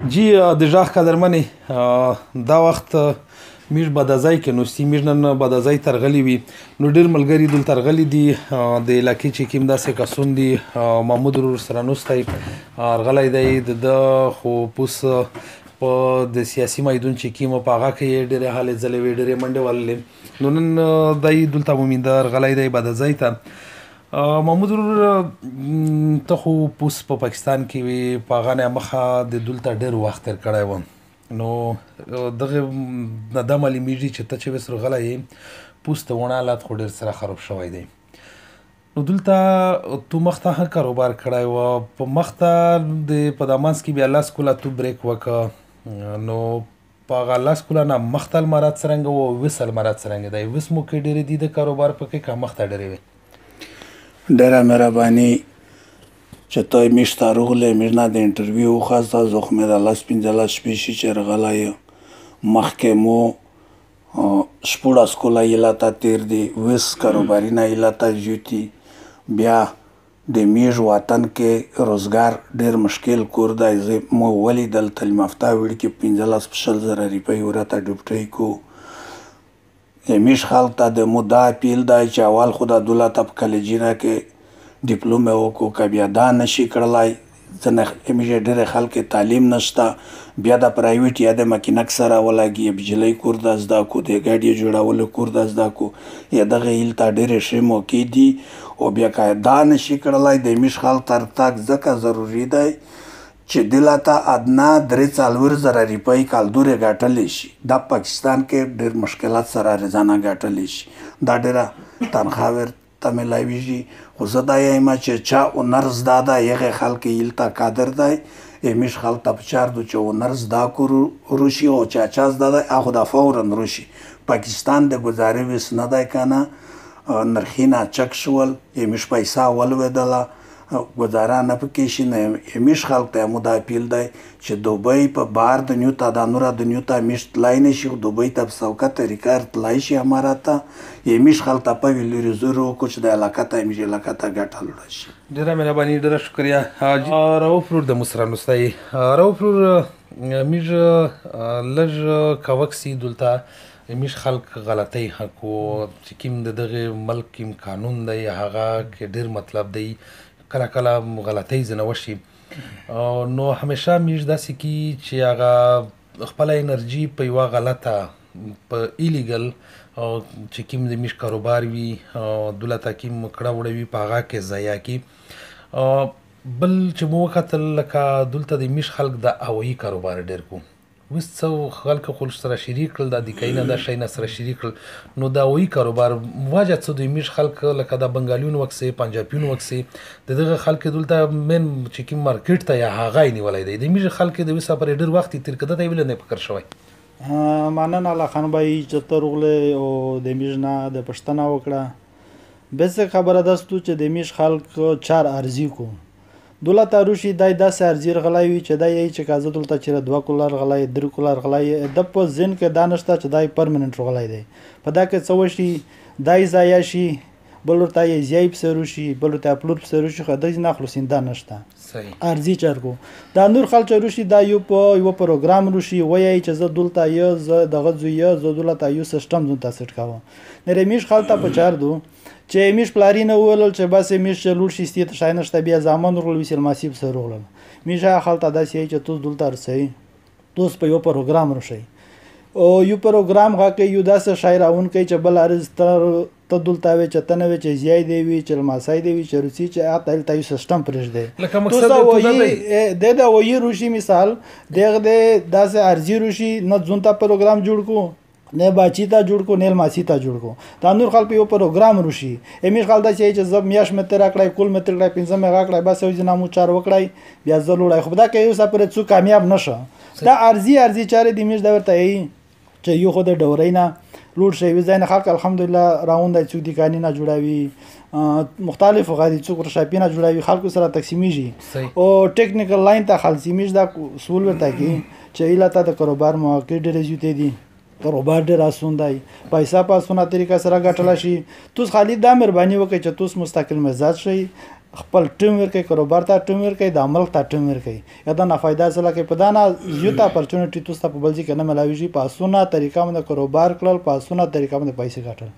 جی د ژغ قدرمنې دا وخت موږ بدازای کې نوستي موږ نن بدازای ته راغلي وي نو ډېر ملګري دلته راغلي دي د علاقې چې کوم داسې کسون دي محمود ورور سره نوستی راغلی دی د ده خو پوس په د سیاسي میدون چې کوم په هغه کې یې ډېرې هلې ځلې وې ډېرې منډې وهلې نو نن دی دلته مومینده راغلی دی بدازای ته محمود ورور ته خو پوس په پاکستان کې وي په هغه نه مخه د دلته ډېر وخت تېر کړی وم نو دغه نه دا معلومیږي چې ته چې اوس راغلی یې پوس ته ونه حالات خو ډېر سره خراب شوی دی نو دلته تو مخته ښه کاروبار کړی وه په مخته په دا منځ کې بیا لس کاله تو بریک وکړه نو په هغه لس کاله نه مخته المارات څرنګه وه اوس المارات څرنګه دی اوس مو کې ډېرې دي د کاروبار په کې که مخته ډېرې وې ډېره مهرباني چې ته موږ ته راغلی موږ نه د انټرویو وخواسته زه خو مې د 15 شپې شي چې راغلی یم مخکې مو 16 کاله ایله ته تېر دي اوس کاروباري نه ایله ته ژوتي بیا د میږ وطن کې روزګار ډېر مشکل کور دی زه مو ولیدل تعلیم یافته وړي کې 15-20 روپۍ ورته ډوبټۍ کو میش خلق ته د مو دا اپیل دی چې اول خو د دولت په کالجینه کې ډیپلوم یې وکړو که بیا دا نشي کړلی ځنې همیشه ډېرې خلک تعلیم نشته بیا د پرایویټ یا د مکینک سره ولګي بجلۍ کور د زده کړو د ګاډي جوړولو کور د زده کړو یا دغه هیل ته ډېرې ښې موقع دي او بیا که دا نشي کړلی د میش خلق تر تګ ځکه ضروري دی چې دلته ادنا 3-4 روپۍ کالدورې ګټلی شي دا پاکستان کې ډېر مشکلات سره روزانه ګټلی شي دا ډېره تنخوا ورته میلاویږي خو زه دا یم چې چا هنر زده ده هغې خلک یې هلته قادر دی همیش خلک ته پکار ده چې هنر زده کړو روشي او چا زده دی هغه د فورا روشي پاکستان د ګزارې ویس نه دی که نه نرخونه چک شول همیش پیسه ولوېدله ګزاره نه پکې شي نه همیش خلک ته مو دا اپیل دی چې دوبۍ په بهر د نیو ته دا نوره د نیو ته همیش تلای نه شي دوبۍ ته په سوکه طریقه تلای شي امارات ته همیش خلک ته په ویلو زور وکړو چې د علاقه ته همیش علاقه ته ګټه لوړه شي ډېره مهرباني ډېره شکریه رؤف ورور د مو سره نوستی رؤف ورور موږ لږ کوکسي دلته همیش خلک غلطۍ حق و چې کوم د دغه ملک کوم قانون دی هغه کې ډېر مطلب دی کله کله غلطۍ ځنه وشي نو همیشه موږ داسې کي چې هغه خپله انرژي په یوه غلطه په ایلیګل چې کوم د موږ کاروبار وي دولته کوم کړه وړه وي په هغه کې ضایع کي بل چې مو وکتل لکه دلته د موږ خلک د هوایي کاروبار ډېر کو اوس څه خلک خو سره شریک کړل دا د کای نه دا شی نه سره شریک کړل نو دا هوایي کاروبار وجه څه دوی موږ خلک لکه د بنګالیون وکسې پنجابیون وکسې د دغه خلک دلته مین چې کوم مارکیټ ته یا هغه یې نیولی دی د موږ خلک د اوسه پرې ډېر وخت یې تېر کړه ته یې ولې نه فکر شوی مننه الله خان بای چې ته راغلی او د موږ نه د پوښتنه وکړه بس خبره دا ستو چې د موږ خلک چار ارزي کو دولت روشي دای داسې ارزي رغلی وي چې دا یې چې که زه دلته چېرې 2 کاله رغلی 3 کاله رغلی د په ذهن کې دا نشته چې دای پرمننټ رغلی دی په دا کې څه وشي دای ضایع شي بل ورته یې ضایع پسې روشي بل ورته پلور پسې روشي خو داسې نه خلاصین دا نشته ارزي چرګو دا نور خلک روشي دا یو پروګرام روشي وایي چې زه دلته یې زه دغه زوی یې زه دلته یو سیسټم دلته سیټ کوم نه رمیش خلک ته پچار دو چې میش پلاری نه وولل چې بس میش لوړ شي ستې ته شای نشته بیا زمان ورغل ویسل ماسیب سره ورغل میشه خلک داسې چې توس دلته رسي توس په یو پروګرام راشي او یو پروګرام هغه یو داسې شاعرون کوي چې بل ارز ته دلته وي چې تنه وي چې زیای دی وي چې ماسای دی وي چې روسي چې اته تل یو سیستم پرېږ دی لکه مقصد د دا وایي روشي مثال دغه داسې ارزي روشي نه ځونته پروګرام جوړ کو نه باچی ته جوړ کو نه ماسی ته جوړ کو دا نور خلک یو پروګرام روشي همیش خلک دا چې زب میاش متر راکړای کول متر راکړای 15 مې راکړای بس یو جنامو چار وکړای بیا زلوړای خو دا کې یو سپره څو کامیاب نشه دا ارزي چارې د میش دا ورته چې یو خو د ډورې نه لوړ شي وزاین خلک الحمدلله راوند څو دي کانی نه جوړاوي مختلف غادي څو شاپینه جوړاوي خلکو سره تقسیمیږي او ټیکنیکل لاین ته خلصیمیږي دا سول ورته کی چې ایلاته د کاروبار مواقع ډېرې زیاتې دي کاروبار ډېر آسون دی پیسه په آسونه طریقه سره ګټلی شي توس خالي دا مهرباني وکړئ چې توس مستقل مزاج شئ خپل ټیم ورکوي کاروبار ته ټیم ورکوي د ملک ته ټیم ورکوي یا دا نفایده سره کې په دا نه زیاته اپورچونټي تاسو ته په بل ځای کې نه ملاويږي په اسونه طریقه باندې کاروبار کړل په اسونه طریقه باندې پیسې ګټل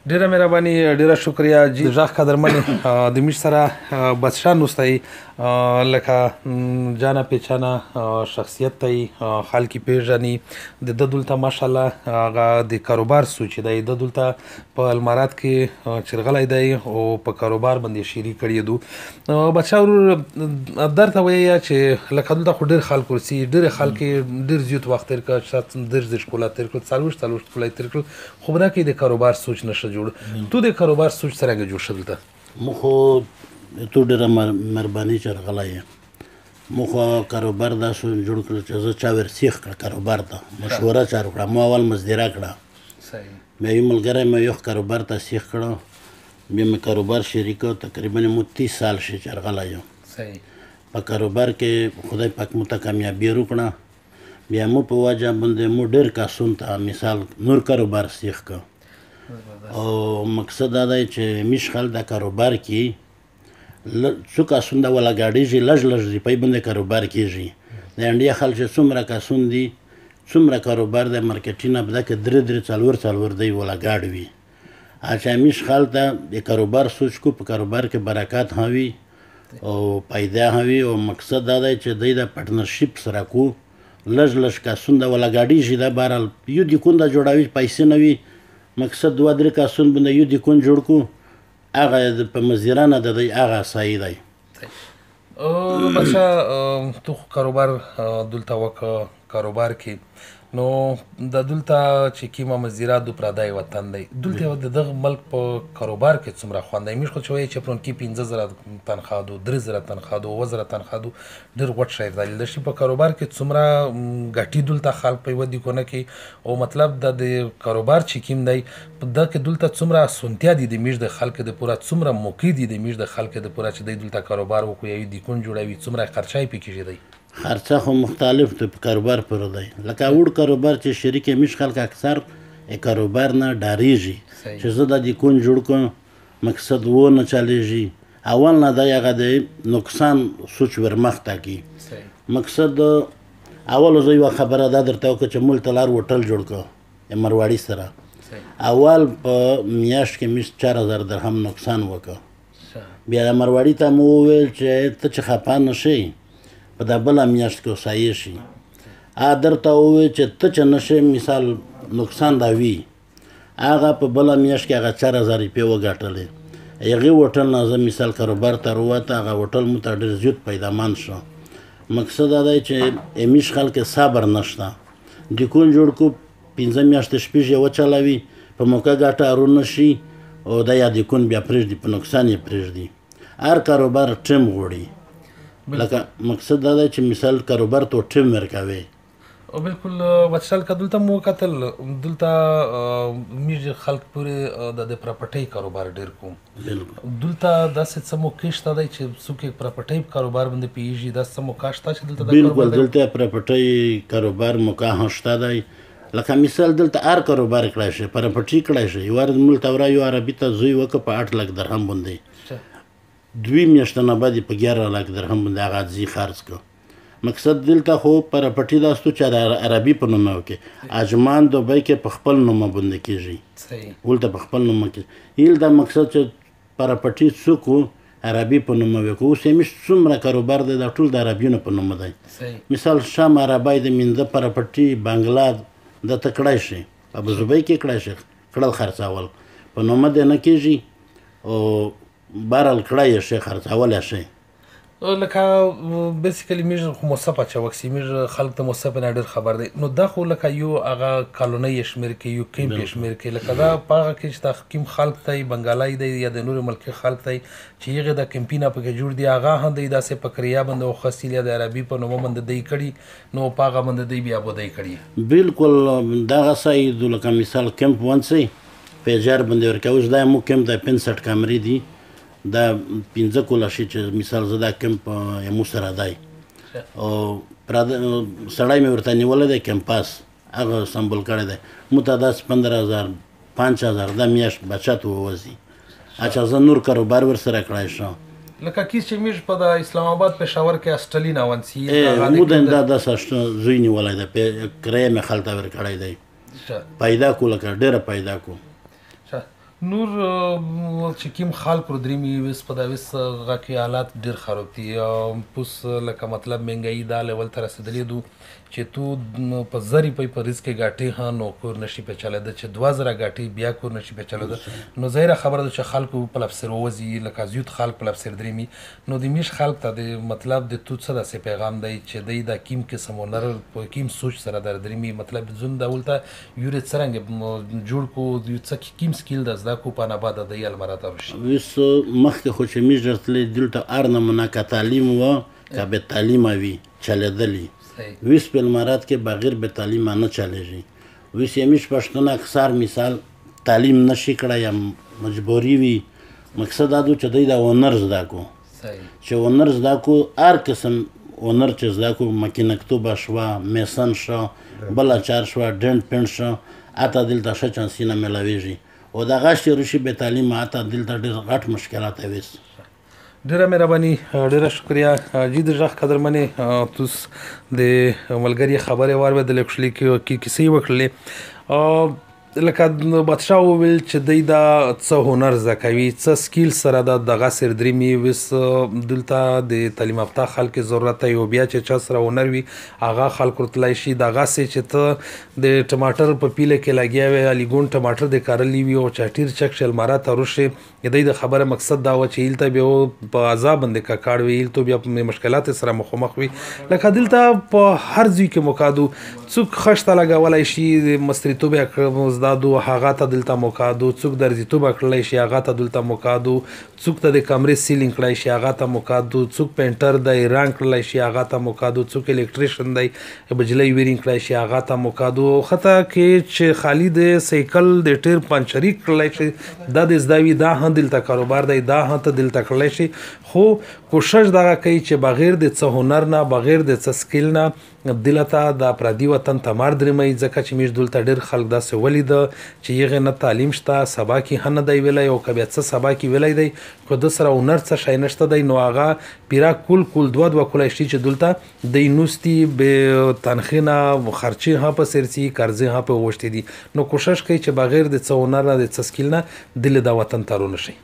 ډیره مهرباني ډیره شکریا جی ځخ قدرمن د مش سره بادشاہ نوستای لکه جانا پیچانا شخصیت تی خلکی پیژني د دلته ماشاءالله هغه د کاروبار سوچ دی د دلته په المارات کې چرغلای دی او په کاروبار باندې شری کړی دو بادشاہ درته وایي چې لکه دلته ډیر خلک ورسي ډیر خلک ډیر زیات وخت تر کړه ډیر د شکولات تر کړه څلور کولای تر کړه خو بدا کې د کاروبار سوچ نشه جوړ تو د کاروبار سوچ څنګه جوړ شول ته مخو تو ډیره مهرباني چرغلای مخو کاروبار دا سو جوړ کړ چې زه چا ورسیخ کړ کاروبار ته مشوره چارو کړه مو اول مزدیره کړه صحیح مې یو ملګری مې یو کاروبار ته سیخ کړه بیا مې کاروبار شریک تقریبا مو 30 سال شي چرغلای صحیح په کاروبار کې خدای پاک مو ته کامیابی ورکړه بیا مو په واجه باندې مو ډیر کاسون ته مثال نور کاروبار سیخ کړ او مقصد دا دی چې مشخل د کاروبار کې څو کاسون د ولا ګاډي لږ روپۍ باندې کاروبار کیږي د انډیا خلک څومره کاسون دي څومره کاروبار د مارکیټینګ په دغه څلور دی ولا ګاډ وي اچھا مشخل ته د کاروبار سوچ کو په کاروبار کې برکات هوي او پیدا هوي او مقصد دا دی چې د پارتنرشپ سره کو لږ کاسون د ولا ګاډي دا بهرال یو د کون د جوړاوي پیسې نوي مقصد 2-3 کاسون باندې یو د کون جوړ کو هغه په مزیرانه د هغه صحیح دی بادشاہ تو کاروبار دلته وک کاروبار کې نو د دلته چې کیمه مزیرا د پردای وطن دی دلته د دغه ملک په کاروبار کې څومره خواندای مش خو چوي چې پرون کې 15000 تنخواه دو 3000 تنخواه دو 1000 تنخواه دو ډیر غټ شي د شي په کاروبار کې څومره غټي دلته خلک په ودی کو نه کې او مطلب د کاروبار چې کیم دی د کې دلته څومره سنتیا دي د میش د خلک د پورا څومره موقع دي د میش د خلک د پورا چې د دلته کاروبار وکوي د کون جوړوي څومره خرچای پکې دی خرچه خو مختلف ته کاروبار پر دی لکه وړ کاروبار چې شریک مش خلک اکثر کاروبار نه ډاریږي چې زه د کون جوړ کوم مقصد و نه چاليږي اول نه د هغه د نقصان سوچ ورمخته کی مقصد اول زه یو خبره دا درته وکړم چې مول تلار هوټل جوړ کو مرواړی سره اول په میاش کې مش 4000 درهم نقصان وکړ بیا مرواړی ته مو ویل چې ته چې خپان نشي په دا بل میاشت کې وسایې شي درته ووایي چې ته چې نشې مثال نقصان دا وي هغه په بله میاشت کې هغه 4000 روپۍ وګټلې هغې هوټل نه زه مثال کاروبار ته راووته هغه هوټل مو ته ډېر زیات پیدامان شو مقصد دا دی چې امیش خلک صبر نشته دکون جوړ کو 15 میاشتې شپږ یې وچلوي په موقع ګټه ارو نشي او دا یا دکون بیا پرېږدي په نقصان یې پرېږدي هر کاروبار ټیم غواړي لکه مقصد دا دی چې مثال کاروبار ته ټیم ورکوي او بالکل بچل که دلته مو کتل دلته میږ خلک پورې د پراپرټۍ کاروبار ډیر کوم دلته داسې څه موقع شته دی چې څوک پراپرټۍ کاروبار باندې پیږي دا څه موقع شته چې دلته بالکل دلته پراپرټۍ کاروبار موقع شته دی لکه مثال دلته هر کاروبار کړای شي پراپرټۍ کړای شي یو ورځ مول تورا یو عربي ته زوی وکړه په 8 لک درهم باندې 2 میاشتې نه بعد په 11 لک درهم باندې هغه ځي خرڅ کړ مقصد دلته خو پراپرټي داستو چې عربي په نوم وکړي اجمان دوبۍ کې په خپل نوم باندې کېږي صحیح ولته په خپل نوم کې هیل دا مقصد چې پراپرټي څوک عربي په نوم وکړي اوس یې مش څومره کاروبار دی دا ټول د عربیونو په نوم دی مثال شام عربی د منځه پراپرټي بنگلا د تکړای شي په ابوظبي کې کړای شي کړل خرڅاول په نوم دی نه کېږي او بارل کړای شي خرڅاول شي لکه بیسیکلی میږ خو مصطفی چوکسی میږ خلک ته مصطفی نه ډېر خبر دی نو دا خو لکه یو هغه کالونی شمیر کې یو کیمپ شمیر کې لکه دا پاغه کې چې تحقیم خلک ته بنگالای دی یا د نور ملک خلک ته چې هغه د کمپینا په کې جوړ دی هغه هم دی داسې پکریا باندې او خاصیله د عربي په نوم باندې دی کړي نو پاغه باندې دی بیا بو دی کړي بالکل دا غسای د لکه مثال کمپ ونسي پیجر باندې ورکوي دا مو کمپ د 65 کمرې دی دا 15 کوله شي چې مثال زه دا کمپ یمو سره دی او سړی مې ورته نیولی دی کمپاس هغه سمبل کړی دی مو ته داسې 15000 5000 دا میاشت بچت ووځي اچھا زه نور کاروبار ورسره کړی شم لکه کیس چې میش په د اسلام آباد پېښور کې هسټلي ناونسي مودن دا داسې زوی نیولی دی کرایه مې خلته ورکړی دی پیدا کو لکه ډېره پیدا کو نور چې کوم خلک پردریمي وس په دا وس هغه کې حالات ډېر خراب دي پوس لکه مطلب مهنګایي دا لیول ته رسېدلی دو چې تو په زرې په ریس کې ګاټې ها نو کور نشي پیچلېده چې 2000 ګاټې بیا کور نشي پیچلېده نو ظاهره خبره ده چې خلکو په لفسر وځي لکه زیات خلک په لفسر دریمي نو د میش خلک ته د مطلب د تو څه داسې پیغام دی چې دی دا کیم قسم هنر په کیم سوچ سره در دریمي مطلب زون دا ولته یورې څرنګه جوړ کو څه کیم سکیل د زده کو په نه بعد د یال مراتب شي وس مخکې خو چې میش درتلې دلته هر نمونه که تعلیم و که به تعلیم وي چلېدلی ویس په امارات کې بغیر به تعلیم نه چلیږي ویس یمیش پښتون اکثر مثال تعلیم نشي کړای یا مجبوری وي مقصد دا چې دوی دا هنر زده کو چې هنر زده کو هر قسم هنر چې زده کو مکینکتوب شوه میسن شو بله چار شوه ډنډ پنډ شو اته دلته ښه چانسونه میلاویږي او دغه شی روشي به تعلیم اته دلته ډېر غټ مشکلات ویس ډیره مهرباني ډیره شکریا جی د ژغ قدرمنې توس د ملګري خبرې واورېدلې کښلې کې کیسې وکړلې لکه بادشاه وویل چې دی دا څه هنر زده کوي څه سکیل سره دا دغه سردریمي وس دلته د تعلیم یافته خلک ضرورت یو بیا چې چا سره هنر وي هغه خلک ورتلی شي دغسې چې ته د ټماټر په پیله کې لګیا وې الیګون ټماټر د کارلی وي او چاټیر چک شل مارا ته روشې د خبره مقصد دا و چې هلته بیا په عذاب باندې کاکاړ وي هلته بیا په مشکلات سره مخامخ وي لکه دلته په هر ځای کې موکادو څوک خشته لګولی شي مستریتوب یې زدادو هغه ته دلته موکادو څوک درزیتوب کړلی شي هغه ته دلته موکادو څوک ته د کمرې سیلینګ کړی شي هغه ته موکادو څوک پینټر دی رنګ کړلی شي هغه ته موکادو څوک الکتریشن دی بجلی ویرینګ کړی شي هغه ته موکادو خطه کې چې خالی د سایکل د ټیر پنچري کړلی شي دا د زده وي دا هم دلته کاروبار دی دا هم ته دلته کړلی شي خو کوشش دغه کوي چې بغیر د څه هنر نه بغیر د څه سکیل نه دلته د پردي وطن ته مار درېمئ ځکه چې موږ دلته ډېر خلک داسې ولیده چې هغې نه تعلیم شته سبا کې هم نه دی ویلی او که بیا څه سبا کې ویلی دی خو ده سره هنر څه شی نشته دی نو هغه پیرا کول دوه کولی شي چې دلته دی نوستی به تنخې نه خرچې هم په سرسي قرضې هم په وغوښتې دي نو کوشش کوي چې بغیر د څه هنر نه د څه سکیل نه دلې دا وطن ته رونشي